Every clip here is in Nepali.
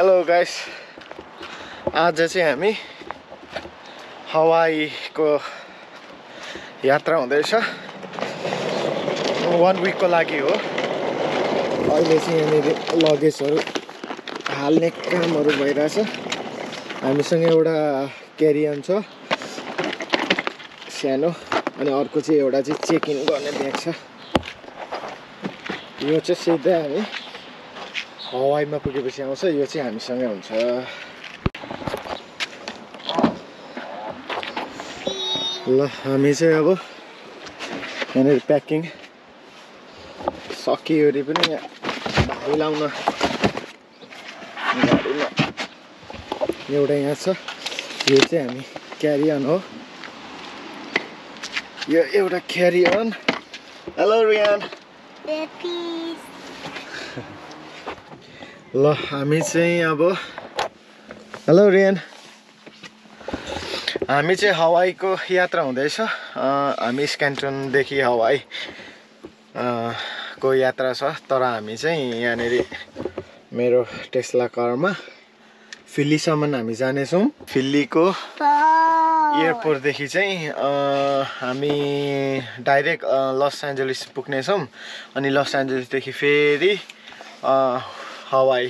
हेलो गाइस, आज चाहिँ हामी हवाईको यात्रा हुँदैछ। 1 विकको लागि हो। अहिले चाहिँ यहाँनिर लगेजहरू हाल्ने कामहरू भइरहेछ। हामीसँग एउटा क्यारी अन छ सानो, अनि अर्को चाहिँ एउटा चाहिँ चेक इन गर्ने ब्याग छ। यो चाहिँ सिधै हामी हवाईमा पुगेपछि आउँछ। यो चाहिँ हामीसँगै हुन्छ। ल हामी चाहिँ अब यहाँनिर प्याकिङ सकियोरी पनि यहाँ भारी लाउन गाडीमा एउटा यहाँ छ। यो चाहिँ हामी क्यारी अन हो। यो एउटा क्यारी अन। हेलो रियान। ल हामी चाहिँ अब हेलो रियान, हामी चाहिँ हवाईको यात्रा हुँदैछ। हामी स्क्यान्टनदेखि हवाई को यात्रा छ। तर हामी चाहिँ यहाँनिर मेरो टेस्ला कारमा फिल्लीसम्म हामी जानेछौँ। फिल्लीको एयरपोर्टदेखि चाहिँ हामी डाइरेक्ट लस एन्जलिस पुग्नेछौँ। अनि लस एन्जलिसदेखि फेरि हवाई।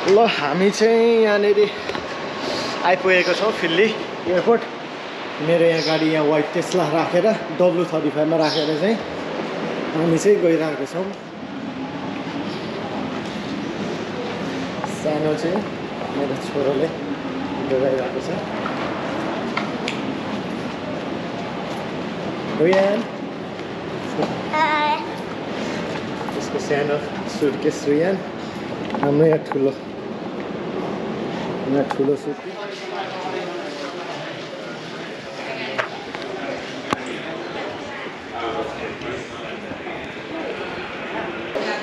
ल हामी चाहिँ यहाँनिर आइपुगेको छौँ फिल्ली एयरपोर्ट। मेरो यहाँ गाडी यहाँ व्हाइट टेस्ला राखेर W35 मा राखेर चाहिँ हामी चाहिँ गइरहेको छौँ। सानो चाहिँ मेरो छोरोले गइरहेको छ। रियान, त्यसको सानो सुटकेस रियान। हाम्रो यहाँ ठुलो सुटकेस।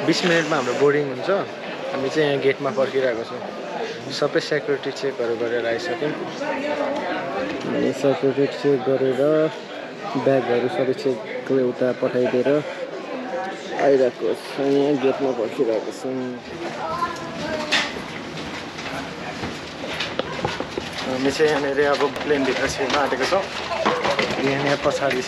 20 मिनटमा हाम्रो बोर्डिङ हुन्छ। हामी चाहिँ यहाँ गेटमा पर्खिरहेको छौँ। सबै सेक्युरिटी चेकहरू गरेर आइसक्यौँ। अनि सेक्युरिटी चेक गरेर ब्यागहरू सबै चेक उता पठाइदिएर आइरहेको छौँ। यहाँ गेटमा पर्खिरहेको छौँ। हामी चाहिँ यहाँनिर अब प्लेनभित्र छिर्न आँटेको छौँ। यहाँ पछाडि छ।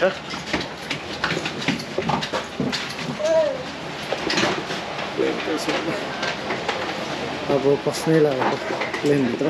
अब पस्नै लागेको प्लेनभित्र।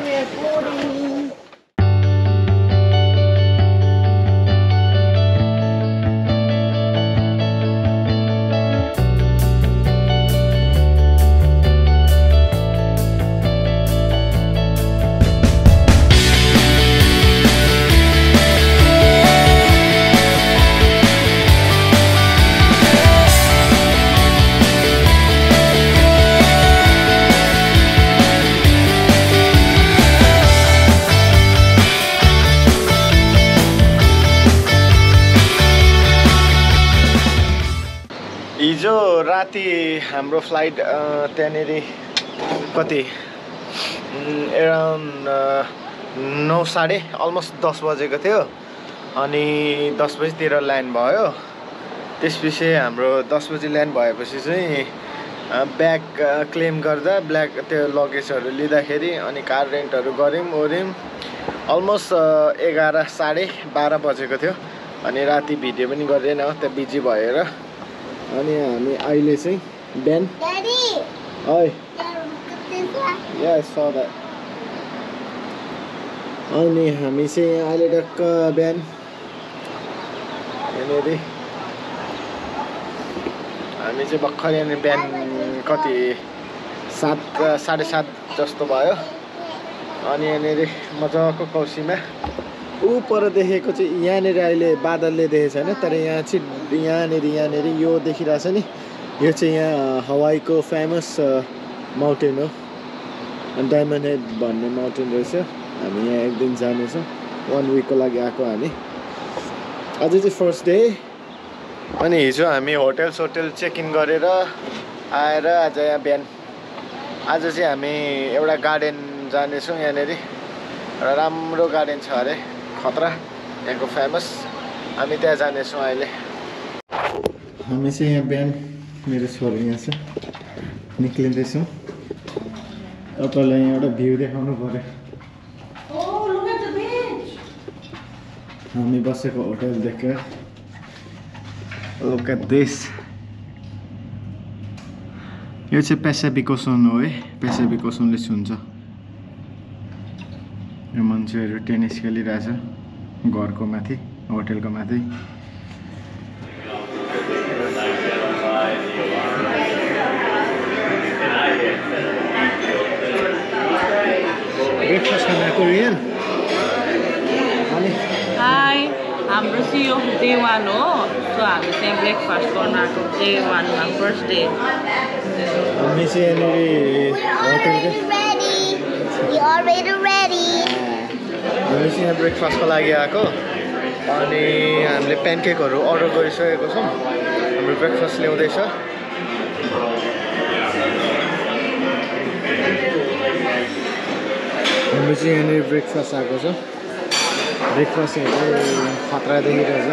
हिजो राति हाम्रो फ्लाइट त्यहाँनिर कति एराउन्ड 9:30 अलमोस्ट 10 बजेको थियो। अनि 10 बजीतिर ल्यान्ड भयो। त्यसपछि हाम्रो 10 बजी ल्यान्ड भएपछि चाहिँ ब्याग क्लेम गर्दा त्यो लगेजहरू लिँदाखेरि अनि कार रेन्टहरू गऱ्यौँ ओऱ्यौँ। अलमोस्ट 11 साढे 12 बजेको थियो। अनि राति भिडियो पनि गरेन त्यो बिजी भएर। अनि हामी अहिले चाहिँ बिहान अनि हामी चाहिँ अहिले टक्क बिहान यहाँनिर हामी चाहिँ भर्खर यहाँनिर बिहान कति 7:30 जस्तो भयो। अनि यहाँनिर मजाको कौसीमा पर देखेको चाहिँ यहाँनिर अहिले बादलले देखेको छैन। तर यहाँ चाहिँ यहाँनिर यो देखिरहेछ नि, यो चाहिँ यहाँ हवाईको फेमस माउन्टेन हो। डायमन्ड हेड भन्ने माउन्टेन रहेछ। हामी यहाँ एक दिन जानेछौँ। 1 विकको लागि आएको हामी। आज चाहिँ फर्स्ट डे अनि हिजो हामी होटल चेक इन गरेर आएर आज यहाँ बिहान आज चाहिँ हामी एउटा गार्डन जानेछौँ यहाँनिर एउटा राम्रो गार्डन छ अरे खतरा यहाँको फेमस हामी त्यहाँ जानेछौँ अहिले हामी चाहिँ यहाँ बिहान मेरो छोरी यहाँ छ निक्लिँदैछौँ तपाईँलाई यहाँ एउटा भ्यू देखाउनु पर्यो हामी बसेको होटल देखेर लुक एट दिस यो चाहिँ पेसिफिक ओसन हो है पेसिफिक ओसनले छुन्छ यो मान्छेहरू टेनिस खेलिरहेछ घरको माथि होटलको माथि ब्रेकफास्ट खान आएको रियल हाई हाम्रो चाहिँ यो डे 1 हो सो हामी चाहिँ ब्रेकफास्ट गर्न आएको डे 1 मा फर्स्ट डे हामी चाहिँ यहाँनिर होटलको हामी चाहिँ यहाँ ब्रेकफास्टको लागि आएको अनि हामीले प्यानकेकहरू अर्डर गरिसकेको छौँ हाम्रो ब्रेकफास्ट ल्याउँदैछ हाम्रो चाहिँ यहाँनिर ब्रेकफास्ट आएको छ ब्रेकफास्ट चाहिँ खतरा देखिरहेछ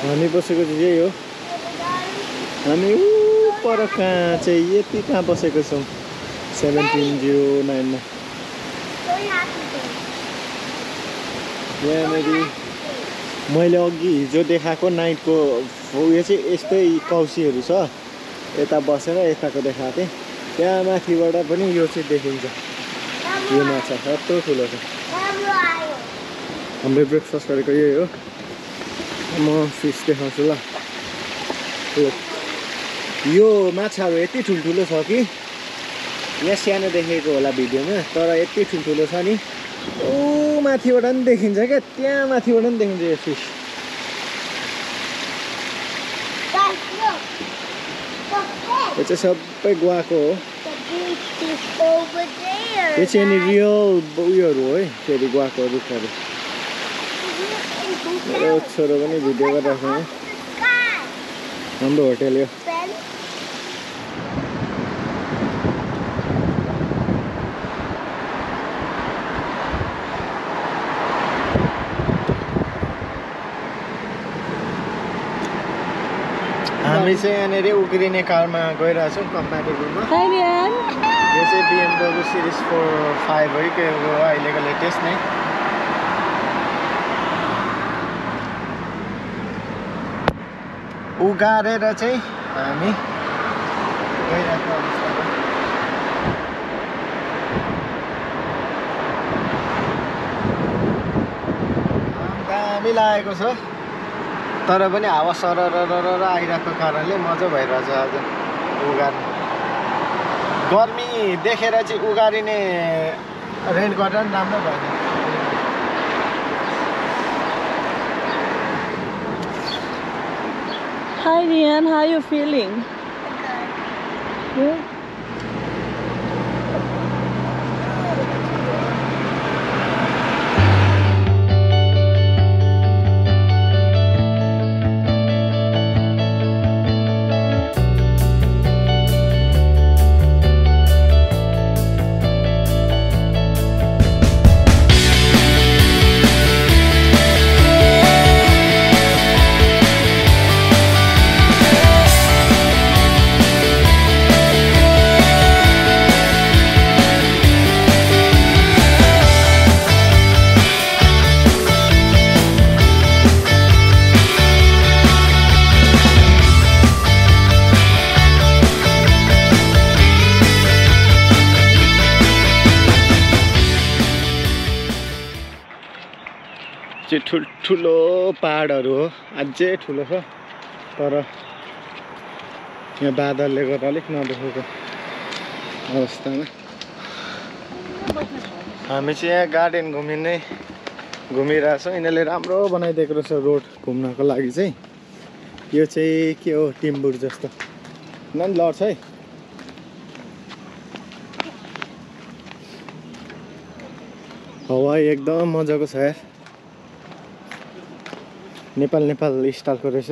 हामी बसेको चाहिँ यही हो हामी पर कहाँ चाहिँ यति कहाँ बसेको छौँ 1709 मा यहाँनिर मैले अघि हिजो देखाएको नाइटको उयो चाहिँ यस्तै कौसीहरू छ यता बसेर यताको देखाएको थिएँ त्यहाँ माथिबाट पनि यो चाहिँ देखिन्छ यो माछा यत्रो ठुलो छ हाम्रो ब्रेकफास्ट गरेको यही हो म फिस देखाउँछु ल यो माछाहरू यति ठुल्ठुलो छ कि यहाँ सानो देखेको होला भिडियोमा तर यति ठुल्ठुलो छ नि ओ माथिबाट पनि देखिन्छ क्या त्यहाँ माथिबाट पनि देखिन्छ यो फिस यो चाहिँ सबै गुवाको हो यो चाहिँ नि रियल उयोहरू हो है फेरि गुवाको रुखहरू मेरो छोरो पनि भिडियो गरिरहेको छ हाम्रो होटल यो हामी चाहिँ यहाँनिर उक्रिने कारमा गइरहेछौँ कम्प्याटेबलमा यो चाहिँ BMW सिरिज 5 है के हो अहिलेको लेटेस्ट नै उगारेर चाहिँ हामी गइरहेको अवस्थामा दामी लागेको छ तर पनि हावा सरर आइरहेको कारणले मजा भइरहेछ आज उगार्ने गर्मी देखेर चाहिँ उगारिने रेन्ट गरेर पनि राम्रो भएन Hi Rian, how are you feeling? Good. चाहिँ ठुलो पहाडहरू हो अझै ठुलो छ तर यहाँ बादलले गर्दा अलिक नदेखेको अवस्थामा हामी चाहिँ यहाँ गार्डन घुमिने घुमिरहेको छौँ। यिनीहरूले राम्रो बनाइदिएको रहेछ रोड घुम्नको लागि चाहिँ। यो चाहिँ के हो टिम्बुर जस्तो नन लड्छ है। हावा एकदम मजाको छ यार। नेपाल स्टाइलको रहेछ।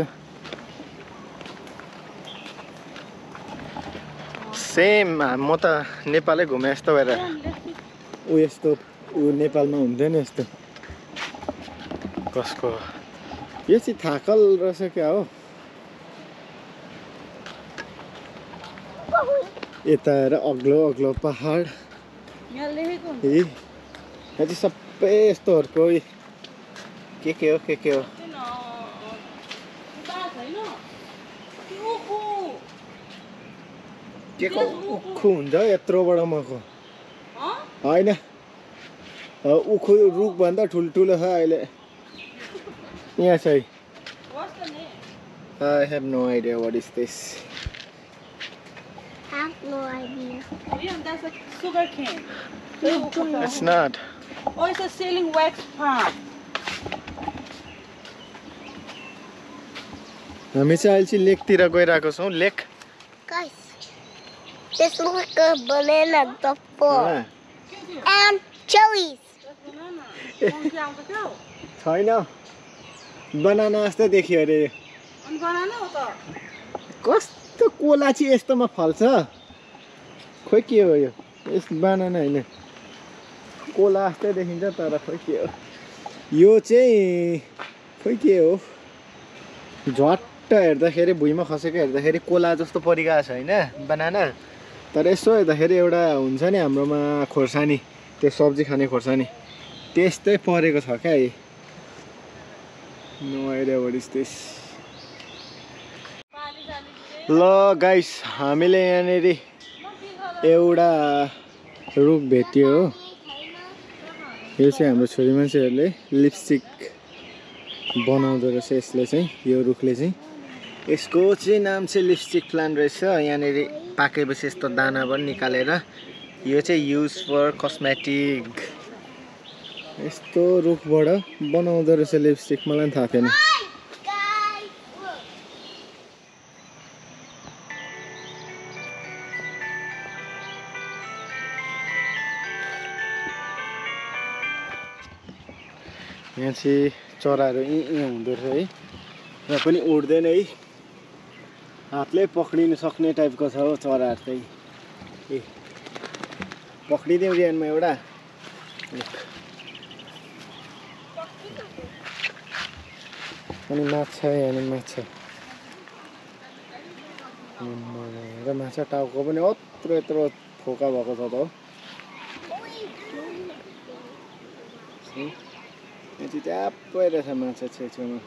सेम म त नेपालै घुमे जस्तो भएर यस्तो नेपालमा हुन्थ्यो नि यस्तो। कसको यो चाहिँ थाकल रहेछ क्या हो। यता हेर अग्लो पहाड। यहाँ लेखेको हुन्छ यहाँ चाहिँ सबै यस्तोहरूको के हो के को उखु हुन्छ यत्रो बडा मको होइन। उखु रुखभन्दा ठुल्ठुलो छ अहिले यहाँ चाहिँ। I have no idea what is this. I have no idea. Yeah, that's a sugar cane. It's not. Oh, it's a selling wax farm. हामी चाहिँ अहिले चाहिँ लेकतिर गइरहेको छौँ। लेक Guys, this looks like a banana before. And cherries. छैन बनाना जस्तो देखियो अरे। कस्तो कोला चाहिँ यस्तोमा फल्छ खोइ के हो यो। यस बनाना होइन कोला जस्तै देखिन्छ तर खोइ के हो यो चाहिँ खोइ के हो। झट्ट हेर्दाखेरि भुइँमा खसेको हेर्दाखेरि कोला जस्तो परिरहेको छ होइन बनाना। तर यसो हेर्दाखेरि एउटा हुन्छ नि हाम्रोमा खोर्सानी त्यो सब्जी खाने खोर्सानी त्यस्तै परेको छ क्या। No idea what is this. ल गाइस हामीले यहाँनिर एउटा रुख भेट्यो हो। यो चाहिँ हाम्रो छोरी मान्छेहरूले लिपस्टिक बनाउँदो रहेछ यसले चाहिँ। यो रुखले चाहिँ यसको चाहिँ नाम चाहिँ लिपस्टिक प्लान्ट रहेछ। यहाँनिर पाकेपछि यस्तो दाना पनि निकालेर यो चाहिँ युज फर कस्मेटिक यस्तो रुखबाट बनाउँदो रहेछ लिपस्टिक। मलाई पनि थाहा थिएन। यहाँ चाहिँ चराहरू हुँदो रहेछ है। र पनि उड्दैन है। हातले पक्रिनु सक्ने टाइपको छ हो चराहरू चाहिँ। ए पक्रिदिउँ रियानमा एउटा। अनि माछा यहाँ माछा र माछा टाउको पनि यत्रो फोका भएको छ त हो। यहाँ चाहिँ ट्याप्पै रहेछ माछा छेउछेउमा।